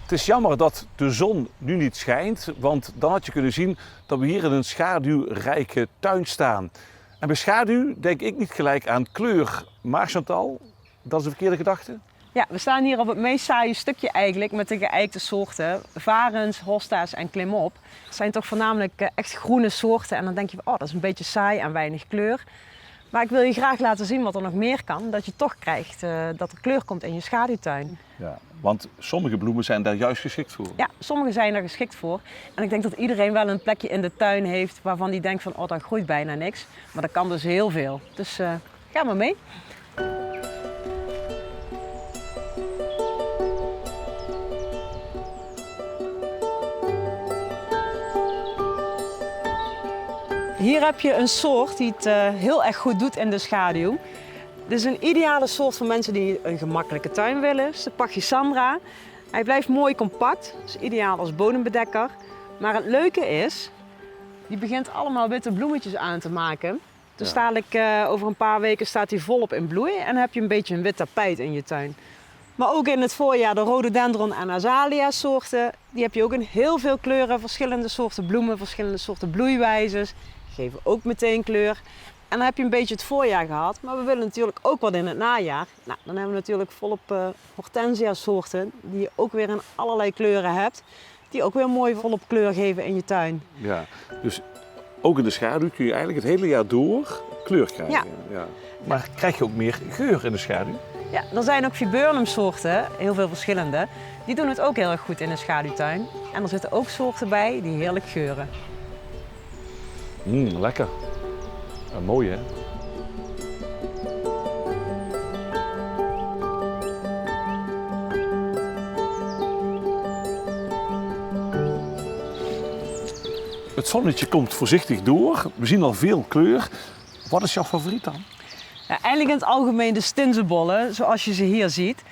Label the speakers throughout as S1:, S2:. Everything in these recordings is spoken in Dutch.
S1: Het is jammer dat de zon nu niet schijnt, want dan had je kunnen zien dat we hier in een schaduwrijke tuin staan. En bij schaduw denk ik niet gelijk aan kleur, maar Chantal, dat is een verkeerde gedachte?
S2: Ja, we staan hier op het meest saaie stukje eigenlijk met de geëikte soorten. Varens, hosta's en klimop. Het zijn toch voornamelijk echt groene soorten en dan denk je, oh, dat is een beetje saai en weinig kleur. Maar ik wil je graag laten zien wat er nog meer kan, dat je toch krijgt dat er kleur komt in je schaduwtuin.
S1: Ja, want sommige bloemen zijn daar juist geschikt voor.
S2: Ja, sommige zijn er geschikt voor. En ik denk dat iedereen wel een plekje in de tuin heeft waarvan die denkt van, oh, daar groeit bijna niks. Maar dat kan dus heel veel. Dus ga maar mee. Hier heb je een soort die het heel erg goed doet in de schaduw. Dit is een ideale soort voor mensen die een gemakkelijke tuin willen. Het is de Pachycandra. Hij blijft mooi compact, is ideaal als bodembedekker. Maar het leuke is, die begint allemaal witte bloemetjes aan te maken. Dus dadelijk over een paar weken staat hij volop in bloei en dan heb je een beetje een wit tapijt in je tuin. Maar ook in het voorjaar de rhododendron en azalea soorten. Die heb je ook in heel veel kleuren, verschillende soorten bloemen, verschillende soorten bloeiwijzes. Die geven ook meteen kleur. En dan heb je een beetje het voorjaar gehad, maar we willen natuurlijk ook wat in het najaar. Nou, dan hebben we natuurlijk volop hortensia soorten die je ook weer in allerlei kleuren hebt. Die ook weer mooi volop kleur geven in je tuin.
S1: Ja, dus ook in de schaduw kun je eigenlijk het hele jaar door kleur krijgen.
S2: Ja.
S1: Ja. Maar krijg je ook meer geur in de schaduw?
S2: Ja, er zijn ook viburnum soorten, heel veel verschillende. Die doen het ook heel erg goed in de schaduwtuin. En er zitten ook soorten bij die heerlijk geuren.
S1: Lekker. Mooi hè? Het zonnetje komt voorzichtig door. We zien al veel kleur. Wat is jouw favoriet dan?
S2: Ja, eigenlijk in het algemeen de stinzenbollen, zoals je ze hier ziet.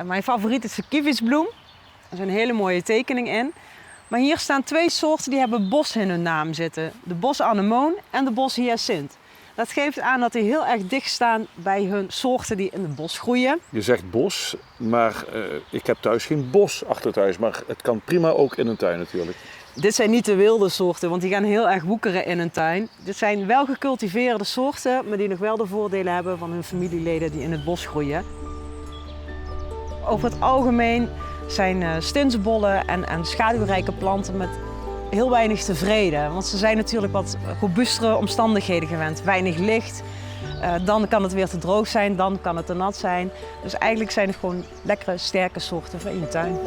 S2: Mijn favoriet is de kievitsbloem. Er is een hele mooie tekening in. Maar hier staan twee soorten die hebben bos in hun naam zitten. De bosanemoon en de boshyacint. Dat geeft aan dat die heel erg dicht staan bij hun soorten die in het bos groeien.
S1: Je zegt bos, maar ik heb thuis geen bos achter thuis. Maar het kan prima ook in een tuin natuurlijk.
S2: Dit zijn niet de wilde soorten, want die gaan heel erg woekeren in een tuin. Dit zijn wel gecultiveerde soorten, maar die nog wel de voordelen hebben van hun familieleden die in het bos groeien. Over het algemeen zijn stinzenbollen en schaduwrijke planten met heel weinig tevreden. Want ze zijn natuurlijk wat robuustere omstandigheden gewend. Weinig licht, dan kan het weer te droog zijn, dan kan het te nat zijn. Dus eigenlijk zijn het gewoon lekkere, sterke soorten voor in je tuin.